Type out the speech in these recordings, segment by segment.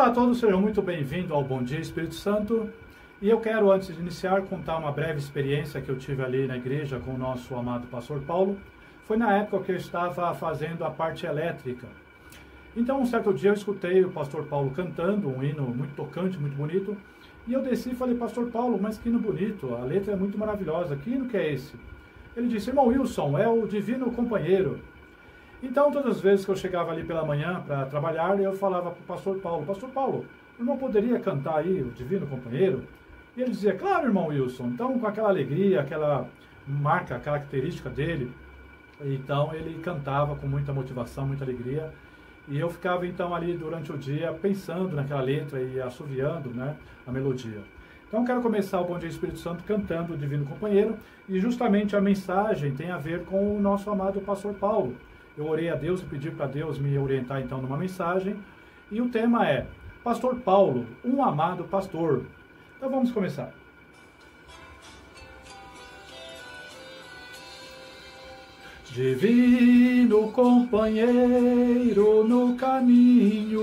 Olá a todos, sejam muito bem-vindos ao Bom Dia Espírito Santo. E eu quero, antes de iniciar, contar uma breve experiência que eu tive ali na igreja com o nosso amado pastor Paulo. Foi na época que eu estava fazendo a parte elétrica. Então, um certo dia eu escutei o pastor Paulo cantando um hino muito tocante, muito bonito. E eu desci e falei, pastor Paulo, mas que hino bonito, a letra é muito maravilhosa, que hino que é esse? Ele disse, irmão Wilson, é o Divino Companheiro. Então, todas as vezes que eu chegava ali pela manhã para trabalhar, eu falava para o pastor Paulo, o irmão poderia cantar aí o Divino Companheiro? E ele dizia, claro, irmão Wilson. Então, com aquela alegria, aquela marca característica dele, então ele cantava com muita motivação, muita alegria. E eu ficava então ali durante o dia pensando naquela letra e assoviando, né, a melodia. Então, quero começar o Bom Dia Espírito Santo cantando o Divino Companheiro. E justamente a mensagem tem a ver com o nosso amado pastor Paulo. Eu orei a Deus e pedi para Deus me orientar então numa mensagem. E o tema é Pastor Paulo, um amado pastor. Então vamos começar. Divino companheiro no caminho,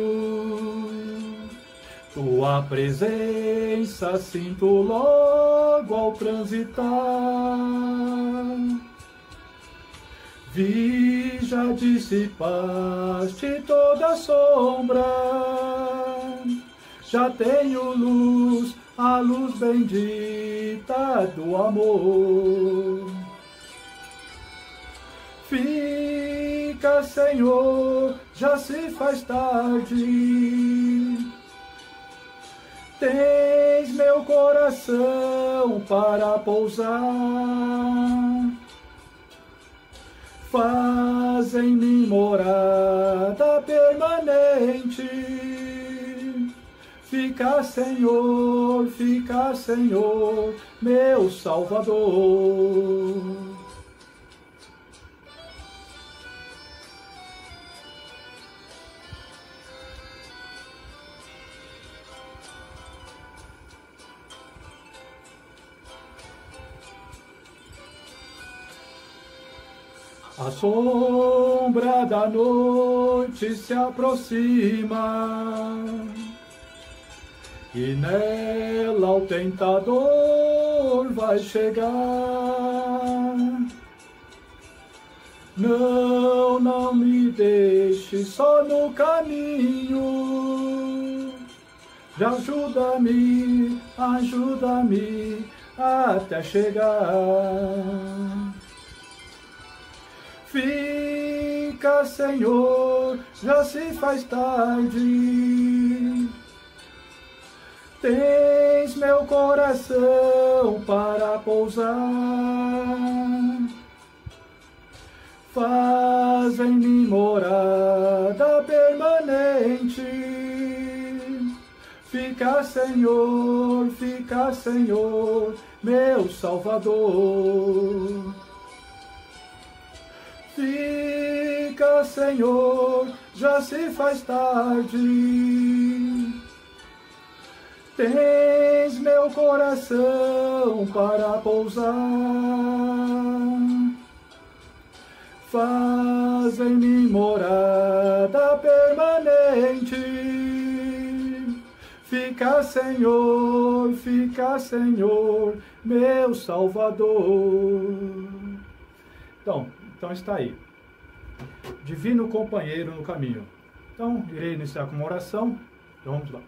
tua presença sinto logo ao transitar. Vi, já dissipaste toda sombra, já tenho luz, a luz bendita do amor. Fica, Senhor, já se faz tarde, tens meu coração para pousar. Faz em mim morada permanente. Fica, Senhor, meu Salvador. A sombra da noite se aproxima e nela o tentador vai chegar. Não me deixe só no caminho. Já ajuda-me até chegar. Fica, Senhor, já se faz tarde. Tens meu coração para pousar. Faz em mim morada permanente. Fica, Senhor, meu Salvador. Fica, Senhor, já se faz tarde. Tens meu coração para pousar. Faz em mim morada permanente. Fica, Senhor, meu Salvador. Então está aí, Divino Companheiro no caminho. Então, irei iniciar com uma oração. Então, vamos lá.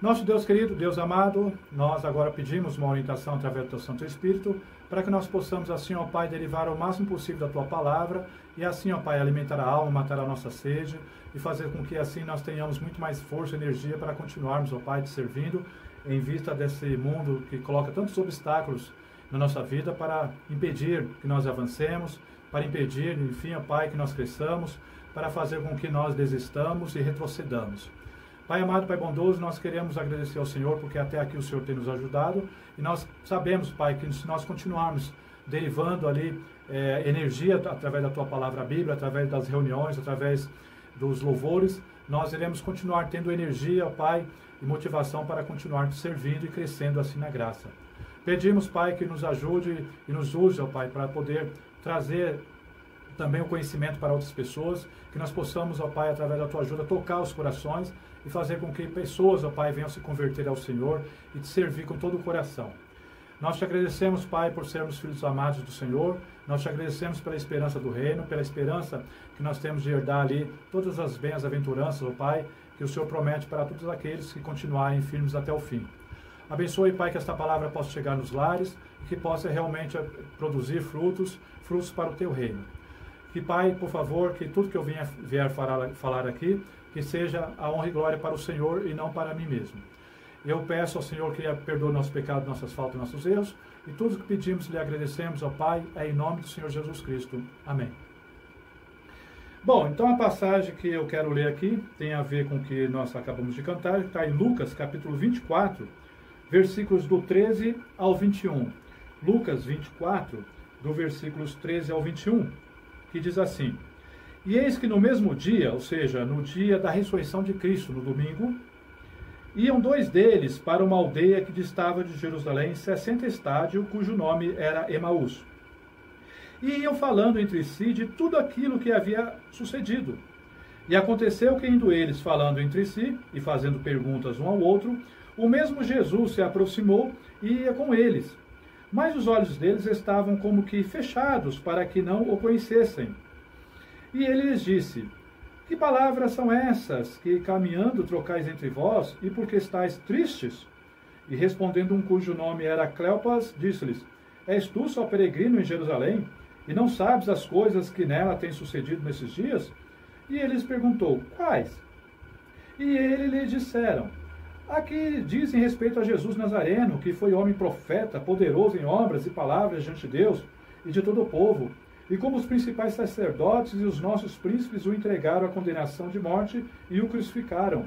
Nosso Deus querido, Deus amado, nós agora pedimos uma orientação através do Teu Santo Espírito, para que nós possamos, assim, ó Pai, derivar o máximo possível da Tua Palavra, e assim, ó Pai, alimentar a alma, matar a nossa sede, e fazer com que, assim, nós tenhamos muito mais força e energia para continuarmos, ó Pai, te servindo, em vista desse mundo que coloca tantos obstáculos na nossa vida, para impedir que nós avancemos, para impedir, enfim, ó Pai, que nós cresçamos, para fazer com que nós desistamos e retrocedamos. Pai amado, Pai bondoso, nós queremos agradecer ao Senhor, porque até aqui o Senhor tem nos ajudado, e nós sabemos, Pai, que se nós continuarmos derivando ali energia através da Tua Palavra, a Bíblia, através das reuniões, através dos louvores, nós iremos continuar tendo energia, Pai, e motivação para continuar te servindo e crescendo assim na graça. Pedimos, Pai, que nos ajude e nos use, ó Pai, para poder trazer também o conhecimento para outras pessoas, que nós possamos, ó Pai, através da Tua ajuda, tocar os corações e fazer com que pessoas, ó Pai, venham se converter ao Senhor e te servir com todo o coração. Nós te agradecemos, Pai, por sermos filhos amados do Senhor, nós te agradecemos pela esperança do reino, pela esperança que nós temos de herdar ali todas as bem-aventuranças, ó Pai, que o Senhor promete para todos aqueles que continuarem firmes até o fim. Abençoe, Pai, que esta palavra possa chegar nos lares e que possa realmente produzir frutos para o Teu reino. Que, Pai, por favor, que tudo que eu vier falar aqui, que seja a honra e glória para o Senhor e não para mim mesmo. Eu peço ao Senhor que perdoe nosso pecado, nossas faltas e nossos erros, e tudo que pedimos e lhe agradecemos, ó Pai, é em nome do Senhor Jesus Cristo. Amém. Bom, então a passagem que eu quero ler aqui tem a ver com o que nós acabamos de cantar, está em Lucas, capítulo 24, versículos do 13 ao 21. Lucas 24, do versículos 13 ao 21, que diz assim: E eis que no mesmo dia, ou seja, no dia da ressurreição de Cristo, no domingo, iam dois deles para uma aldeia que distava de Jerusalém 60 estádios, cujo nome era Emaús. E iam falando entre si de tudo aquilo que havia sucedido. E aconteceu que, indo eles falando entre si e fazendo perguntas um ao outro, o mesmo Jesus se aproximou e ia com eles. Mas os olhos deles estavam como que fechados, para que não o conhecessem. E ele lhes disse: Que palavras são essas que, caminhando, trocais entre vós, e por que estáis tristes? E respondendo um cujo nome era Cleopas, disse-lhes: És tu só peregrino em Jerusalém, e não sabes as coisas que nela têm sucedido nesses dias? E ele lhes perguntou: Quais? E ele lhe disseram: Aqui dizem respeito a Jesus Nazareno, que foi homem profeta, poderoso em obras e palavras diante de Deus e de todo o povo, e como os principais sacerdotes e os nossos príncipes o entregaram à condenação de morte e o crucificaram.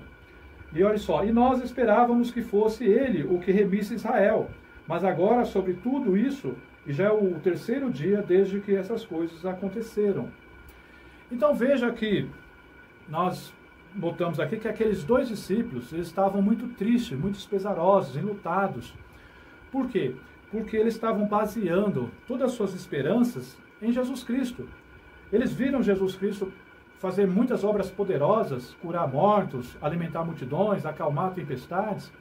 E olha só, e nós esperávamos que fosse ele o que remisse Israel, mas agora sobre tudo isso, e já é o terceiro dia desde que essas coisas aconteceram. Então veja que nós notamos aqui que aqueles dois discípulos, eles estavam muito tristes, muito pesarosos, enlutados. Por quê? Porque eles estavam baseando todas as suas esperanças em Jesus Cristo. Eles viram Jesus Cristo fazer muitas obras poderosas, curar mortos, alimentar multidões, acalmar tempestades.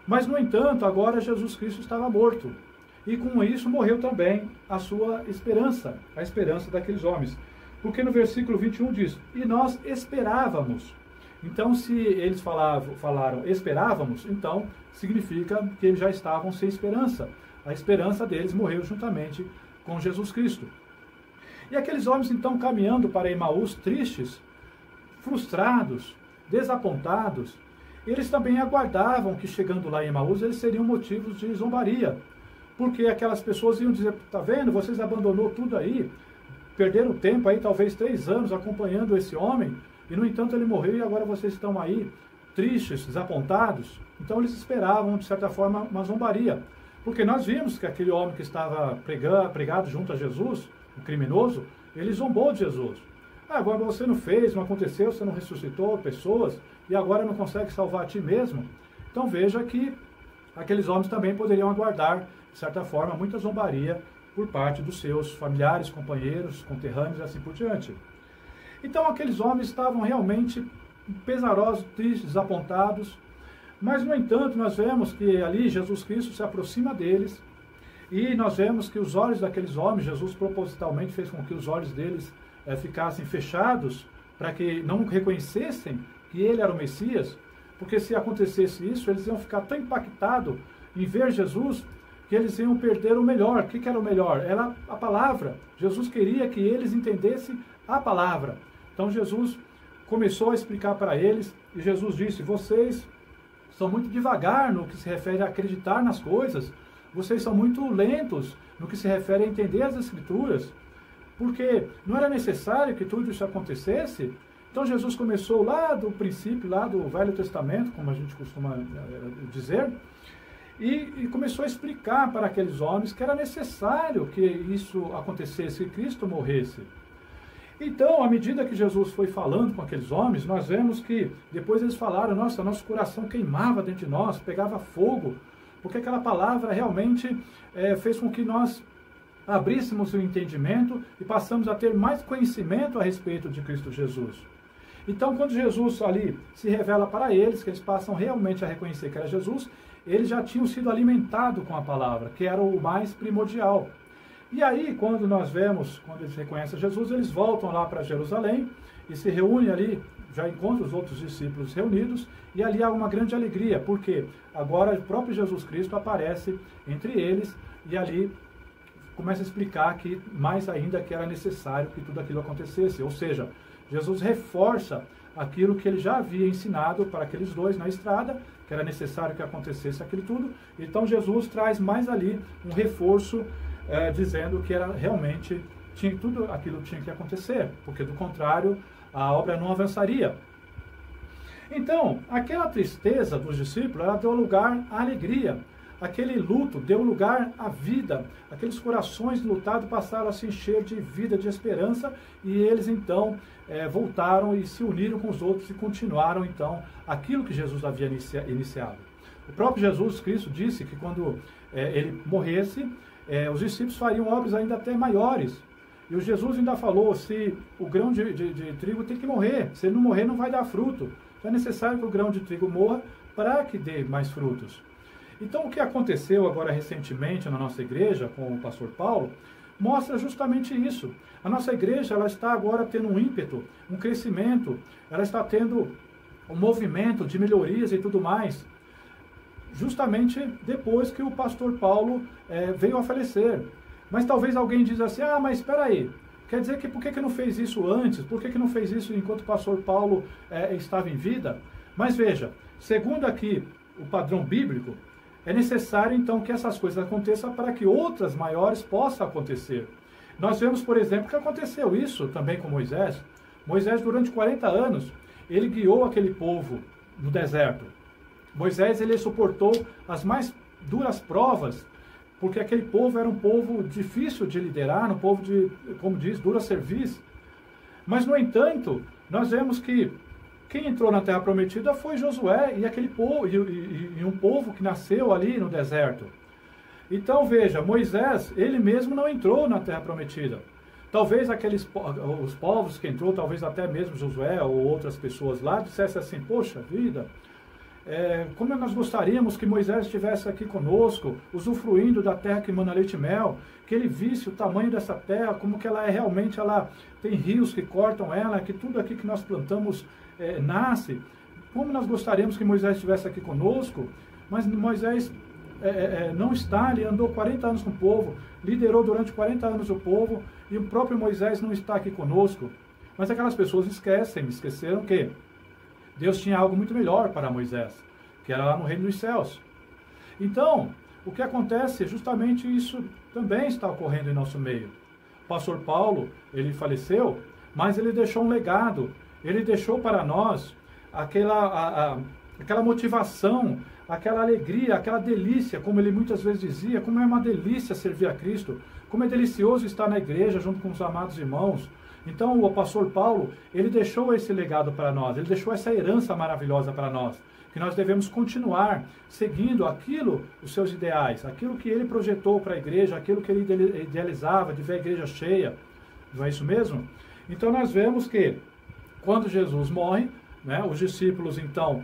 Mas, no entanto, agora Jesus Cristo estava morto. E com isso morreu também a sua esperança, a esperança daqueles homens. Porque no versículo 21 diz: E nós esperávamos. Então, se eles falaram esperávamos, então significa que eles já estavam sem esperança. A esperança deles morreu juntamente com Jesus Cristo. E aqueles homens, então, caminhando para Emaús, tristes, frustrados, desapontados, eles também aguardavam que, chegando lá em Emaús, eles seriam motivos de zombaria. Porque aquelas pessoas iam dizer: tá vendo, vocês abandonou tudo aí, perderam tempo aí, talvez 3 anos, acompanhando esse homem, e no entanto ele morreu e agora vocês estão aí, tristes, desapontados. Então eles esperavam, de certa forma, uma zombaria. Porque nós vimos que aquele homem que estava pregado junto a Jesus, o criminoso, ele zombou de Jesus. Agora você não fez, não aconteceu, você não ressuscitou pessoas, e agora não consegue salvar a ti mesmo. Então veja que aqueles homens também poderiam aguardar, de certa forma, muita zombaria por parte dos seus familiares, companheiros, conterrâneos e assim por diante. Então aqueles homens estavam realmente pesarosos, tristes, desapontados, mas no entanto nós vemos que ali Jesus Cristo se aproxima deles, e nós vemos que os olhos daqueles homens, Jesus propositalmente fez com que os olhos deles ficassem fechados, para que não reconhecessem que ele era o Messias, porque se acontecesse isso, eles iam ficar tão impactados em ver Jesus, que eles iam perder o melhor. O que era o melhor? Era a palavra. Jesus queria que eles entendessem a palavra. Então Jesus começou a explicar para eles, e Jesus disse: vocês são muito devagar no que se refere a acreditar nas coisas, vocês são muito lentos no que se refere a entender as Escrituras, porque não era necessário que tudo isso acontecesse. Então Jesus começou lá do princípio, lá do Velho Testamento, como a gente costuma dizer, e começou a explicar para aqueles homens que era necessário que isso acontecesse, que Cristo morresse. Então, à medida que Jesus foi falando com aqueles homens, nós vemos que depois eles falaram: nossa, nosso coração queimava dentro de nós, pegava fogo, porque aquela palavra realmente fez com que nós abríssemos o entendimento e passamos a ter mais conhecimento a respeito de Cristo Jesus. Então, quando Jesus ali se revela para eles, que eles passam realmente a reconhecer que era Jesus, eles já tinham sido alimentados com a palavra, que era o mais primordial. E aí, quando nós vemos, quando eles reconhecem Jesus, eles voltam lá para Jerusalém e se reúnem ali, já encontram os outros discípulos reunidos, e ali há uma grande alegria, porque agora o próprio Jesus Cristo aparece entre eles, e ali começa a explicar que mais ainda que era necessário que tudo aquilo acontecesse. Ou seja, Jesus reforça aquilo que ele já havia ensinado para aqueles dois na estrada, que era necessário que acontecesse aquilo tudo. Então Jesus traz mais ali um reforço, dizendo que era realmente tudo aquilo tinha que acontecer, porque do contrário a obra não avançaria. Então, aquela tristeza dos discípulos, ela deu lugar à alegria. Aquele luto deu lugar à vida. Aqueles corações lutados passaram a se encher de vida, de esperança, e eles então voltaram e se uniram com os outros e continuaram então aquilo que Jesus havia iniciado. O próprio Jesus Cristo disse que quando ele morresse, os discípulos fariam obras ainda até maiores. E o Jesus ainda falou, se o grão de trigo tem que morrer, se ele não morrer não vai dar fruto. Então é necessário que o grão de trigo morra para que dê mais frutos. Então o que aconteceu agora recentemente na nossa igreja com o pastor Paulo, mostra justamente isso. A nossa igreja ela está agora tendo um ímpeto, um crescimento, ela está tendo um movimento de melhorias e tudo mais, justamente depois que o pastor Paulo veio a falecer. Mas talvez alguém diz assim, mas espera aí, quer dizer que por que não fez isso antes? Por que não fez isso enquanto o pastor Paulo estava em vida? Mas veja, segundo aqui o padrão bíblico, é necessário então que essas coisas aconteçam para que outras maiores possam acontecer. Nós vemos, por exemplo, que aconteceu isso também com Moisés. Moisés, durante 40 anos, ele guiou aquele povo no deserto. Moisés, ele suportou as mais duras provas, porque aquele povo era um povo difícil de liderar, um povo de, como diz, dura serviço. Mas, no entanto, nós vemos que quem entrou na Terra Prometida foi Josué e aquele povo, e um povo que nasceu ali no deserto. Então, veja, Moisés, ele mesmo não entrou na Terra Prometida. Talvez os povos que entrou, talvez até mesmo Josué ou outras pessoas lá, dissessem assim, poxa vida, como nós gostaríamos que Moisés estivesse aqui conosco, usufruindo da terra que emana leite e mel, que ele visse o tamanho dessa terra, como que ela realmente, ela tem rios que cortam ela, que tudo aqui que nós plantamos nasce. Como nós gostaríamos que Moisés estivesse aqui conosco, mas Moisés não está, ele andou 40 anos com o povo, liderou durante 40 anos o povo, e o próprio Moisés não está aqui conosco. Mas aquelas pessoas esqueceram que Deus tinha algo muito melhor para Moisés, que era lá no reino dos céus. Então, o que acontece, justamente isso também está ocorrendo em nosso meio. O pastor Paulo, ele faleceu, mas ele deixou um legado, ele deixou para nós aquela motivação, aquela alegria, aquela delícia, como ele muitas vezes dizia, como é uma delícia servir a Cristo, como é delicioso estar na igreja junto com os amados irmãos. Então o pastor Paulo, ele deixou esse legado para nós, ele deixou essa herança maravilhosa para nós, que nós devemos continuar seguindo aquilo, os seus ideais, aquilo que ele projetou para a igreja, aquilo que ele idealizava, de ver a igreja cheia, não é isso mesmo? Então nós vemos que quando Jesus morre, né, os discípulos então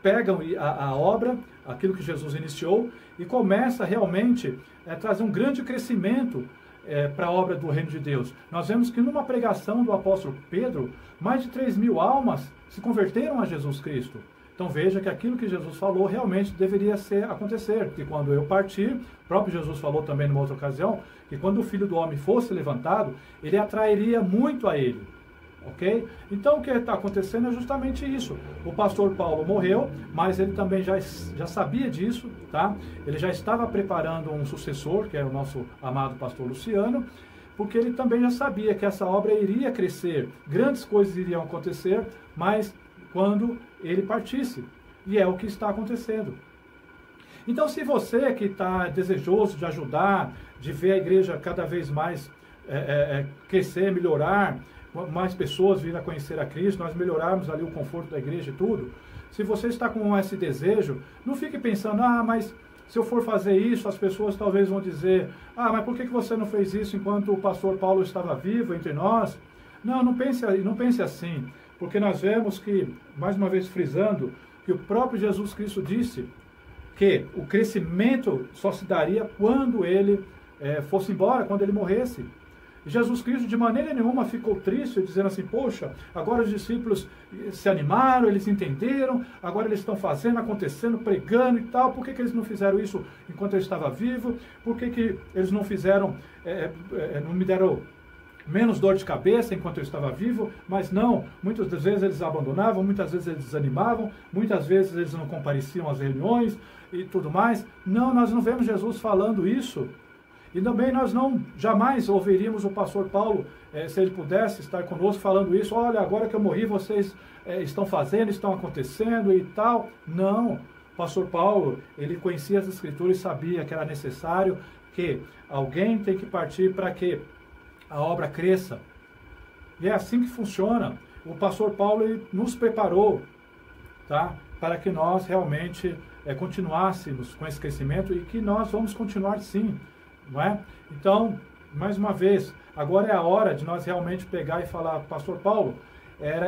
pegam a obra, aquilo que Jesus iniciou, e começa realmente a trazer um grande crescimento para a obra do reino de Deus. Nós vemos que numa pregação do apóstolo Pedro, mais de 3.000 almas se converteram a Jesus Cristo. Então veja que aquilo que Jesus falou realmente deveria acontecer, que quando eu partir, o próprio Jesus falou também numa outra ocasião, que quando o Filho do Homem fosse levantado, ele atrairia muito a ele. Ok? Então o que está acontecendo é justamente isso. O pastor Paulo morreu, mas ele também já sabia disso, tá? Ele já estava preparando um sucessor, que é o nosso amado pastor Luciano, porque ele também já sabia que essa obra iria crescer, grandes coisas iriam acontecer, mas quando ele partisse. E é o que está acontecendo. Então, se você que está desejoso de ajudar, de ver a igreja cada vez mais crescer, melhorar, mais pessoas virem a conhecer a Cristo, nós melhorarmos ali o conforto da igreja e tudo, se você está com esse desejo, não fique pensando, mas se eu for fazer isso, as pessoas talvez vão dizer, ah, mas por que você não fez isso enquanto o pastor Paulo estava vivo entre nós? Não, não pense assim, porque nós vemos que, mais uma vez frisando, que o próprio Jesus Cristo disse que o crescimento só se daria quando ele fosse embora, quando ele morresse. Jesus Cristo de maneira nenhuma ficou triste, dizendo assim, poxa, agora os discípulos se animaram, eles entenderam, agora eles estão fazendo, acontecendo, pregando e tal, por que eles não fizeram isso enquanto eu estava vivo? Por que eles não fizeram, não me deram menos dor de cabeça enquanto eu estava vivo? Mas não, muitas das vezes eles abandonavam, muitas vezes eles desanimavam, muitas vezes eles não compareciam às reuniões e tudo mais. Não, nós não vemos Jesus falando isso. E também nós jamais ouviríamos o pastor Paulo, se ele pudesse estar conosco falando isso, olha, agora que eu morri, vocês estão fazendo, estão acontecendo e tal. Não, o pastor Paulo, ele conhecia as Escrituras e sabia que era necessário que alguém tem que partir para que a obra cresça. E é assim que funciona. O pastor Paulo ele nos preparou, tá, para que nós realmente continuássemos com esse crescimento e que nós vamos continuar sim. Não é? Então, mais uma vez, agora é a hora de nós realmente pegar e falar, pastor Paulo,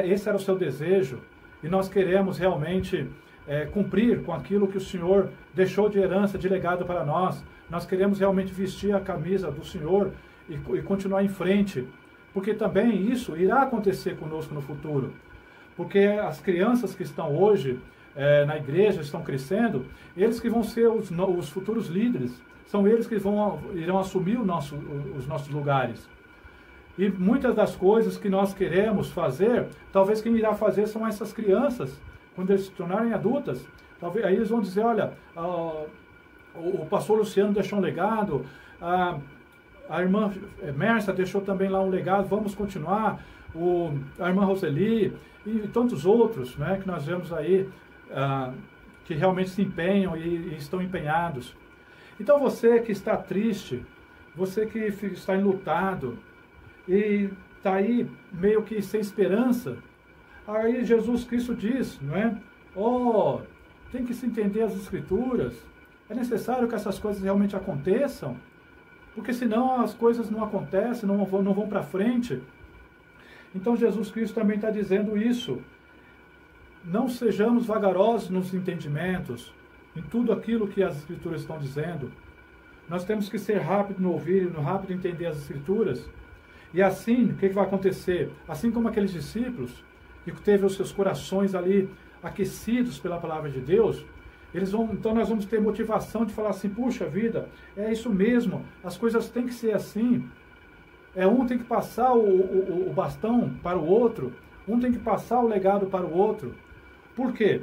esse era o seu desejo e nós queremos realmente cumprir com aquilo que o Senhor deixou de herança, de legado para nós. Nós queremos realmente vestir a camisa do Senhor e continuar em frente, porque também isso irá acontecer conosco no futuro. Porque as crianças que estão hoje na igreja, estão crescendo, eles que vão ser os futuros líderes. São eles que irão assumir os nossos lugares. E muitas das coisas que nós queremos fazer, talvez quem irá fazer são essas crianças, quando eles se tornarem adultas. Talvez, aí eles vão dizer, olha, o pastor Luciano deixou um legado, a irmã Mércia deixou também lá um legado, vamos continuar, a irmã Roseli e tantos outros, né, que nós vemos aí, que realmente se empenham e estão empenhados. Então você que está triste, você que está enlutado e está aí meio que sem esperança, aí Jesus Cristo diz, não é? Oh, tem que se entender as Escrituras, é necessário que essas coisas realmente aconteçam, porque senão as coisas não acontecem, não vão para frente. Então Jesus Cristo também está dizendo isso. Não sejamos vagarosos nos entendimentos, em tudo aquilo que as Escrituras estão dizendo. Nós temos que ser rápido no ouvir, rápido em entender as Escrituras. E assim, o que vai acontecer? Assim como aqueles discípulos, que teve os seus corações ali aquecidos pela palavra de Deus, então nós vamos ter motivação de falar assim, puxa vida, é isso mesmo, as coisas têm que ser assim. Um tem que passar o bastão para o outro, um tem que passar o legado para o outro. Por quê?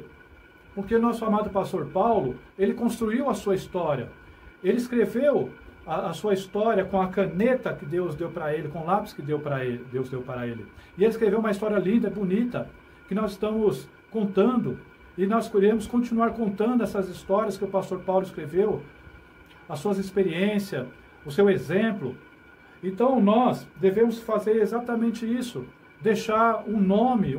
Porque o nosso amado pastor Paulo, ele construiu a sua história. Ele escreveu a sua história com a caneta que Deus deu para ele, com o lápis que Deus deu para ele. E ele escreveu uma história linda, bonita, que nós estamos contando. E nós queremos continuar contando essas histórias que o pastor Paulo escreveu, as suas experiências, o seu exemplo. Então nós devemos fazer exatamente isso, deixar um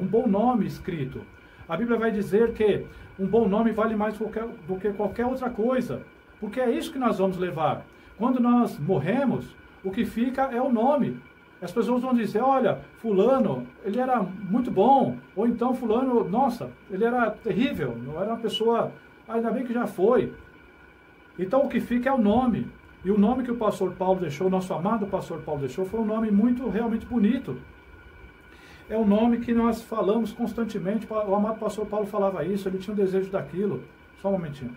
bom nome escrito. A Bíblia vai dizer que um bom nome vale mais do que qualquer outra coisa, porque é isso que nós vamos levar. Quando nós morremos, o que fica é o nome. As pessoas vão dizer, olha, fulano, ele era muito bom, ou então fulano, nossa, ele era terrível, não era uma pessoa, ainda bem que já foi. Então o que fica é o nome. E o nome que o pastor Paulo deixou, o nosso amado pastor Paulo deixou, foi um nome realmente bonito. É um nome que nós falamos constantemente. O amado pastor Paulo falava isso, ele tinha um desejo daquilo. Só um momentinho.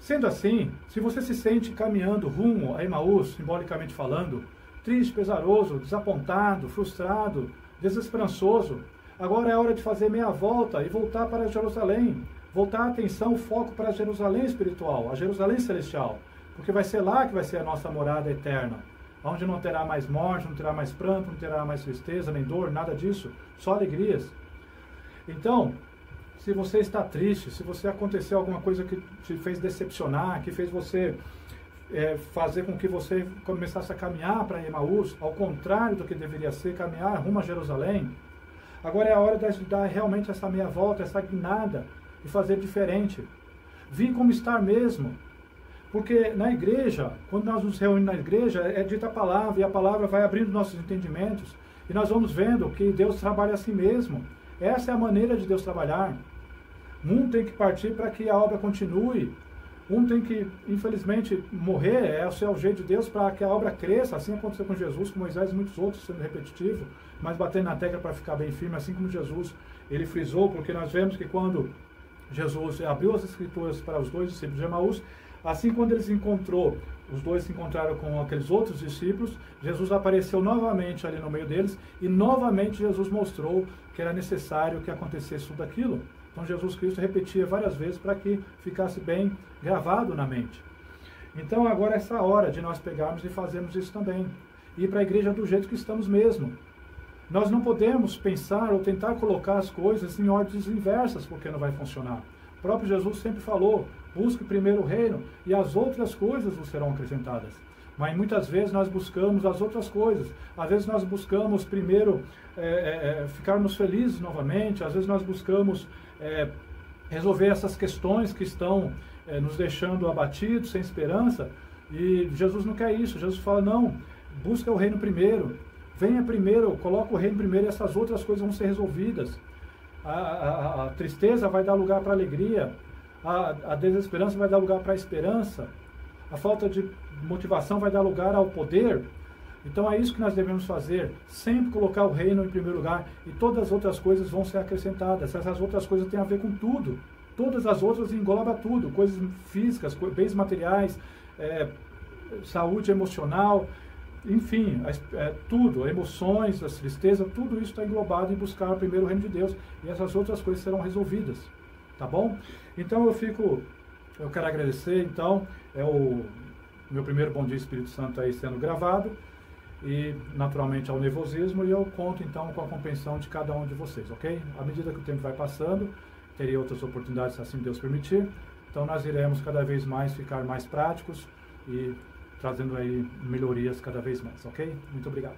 Sendo assim, se você se sente caminhando rumo a Emaús, simbolicamente falando, triste, pesaroso, desapontado, frustrado, desesperançoso, agora é hora de fazer meia volta e voltar para Jerusalém. Voltar a atenção, o foco para Jerusalém espiritual, a Jerusalém celestial. Porque vai ser lá que vai ser a nossa morada eterna. Onde não terá mais morte, não terá mais pranto, não terá mais tristeza, nem dor, nada disso. Só alegrias. Então, se você está triste, se você aconteceu alguma coisa que te fez decepcionar, que fez você fazer com que você começasse a caminhar para Emaús, ao contrário do que deveria ser, caminhar rumo a Jerusalém, agora é a hora de dar realmente essa meia volta, essa guinada, e fazer diferente. vir como estar mesmo. Porque na igreja, quando nós nos reunimos na igreja, é dita a palavra, e a palavra vai abrindo nossos entendimentos, e nós vamos vendo que Deus trabalha assim mesmo. Essa é a maneira de Deus trabalhar. Um tem que partir para que a obra continue. Um tem que, infelizmente, morrer, é o jeito de Deus para que a obra cresça. Assim aconteceu com Jesus, com Moisés e muitos outros, sendo repetitivo, mas batendo na tecla para ficar bem firme, assim como Jesus, ele frisou, porque nós vemos que quando Jesus abriu as Escrituras para os dois discípulos de Emaús, assim quando eles os dois se encontraram com aqueles outros discípulos, Jesus apareceu novamente ali no meio deles, e novamente Jesus mostrou que era necessário que acontecesse tudo aquilo. Então Jesus Cristo repetia várias vezes para que ficasse bem gravado na mente. Então agora é essa hora de nós pegarmos e fazermos isso também. Ir para a igreja do jeito que estamos mesmo. Nós não podemos pensar ou tentar colocar as coisas em ordens inversas, porque não vai funcionar. O próprio Jesus sempre falou, busque primeiro o reino e as outras coisas vos serão acrescentadas. Mas muitas vezes nós buscamos as outras coisas. Às vezes nós buscamos primeiro ficarmos felizes novamente. Às vezes nós buscamos resolver essas questões que estão nos deixando abatidos, sem esperança. E Jesus não quer isso. Jesus fala, não, busca o reino primeiro. Venha primeiro, coloca o reino primeiro e essas outras coisas vão ser resolvidas. A tristeza vai dar lugar para a alegria. A desesperança vai dar lugar para a esperança. A falta de motivação vai dar lugar ao poder. Então é isso que nós devemos fazer, sempre colocar o reino em primeiro lugar e todas as outras coisas vão ser acrescentadas. Essas outras coisas têm a ver com tudo. Todas as outras engloba tudo, coisas físicas, bens materiais, saúde emocional, enfim, tudo, emoções, as tristezas, tudo isso está englobado em buscar primeiro o reino de Deus e essas outras coisas serão resolvidas, tá bom? Então eu quero agradecer, então, o meu primeiro Bom Dia Espírito Santo aí sendo gravado, e naturalmente ao nervosismo, e eu conto então com a compreensão de cada um de vocês, ok? À medida que o tempo vai passando, teria outras oportunidades, se assim Deus permitir, então nós iremos cada vez mais ficar mais práticos e trazendo aí melhorias cada vez mais, ok? Muito obrigado.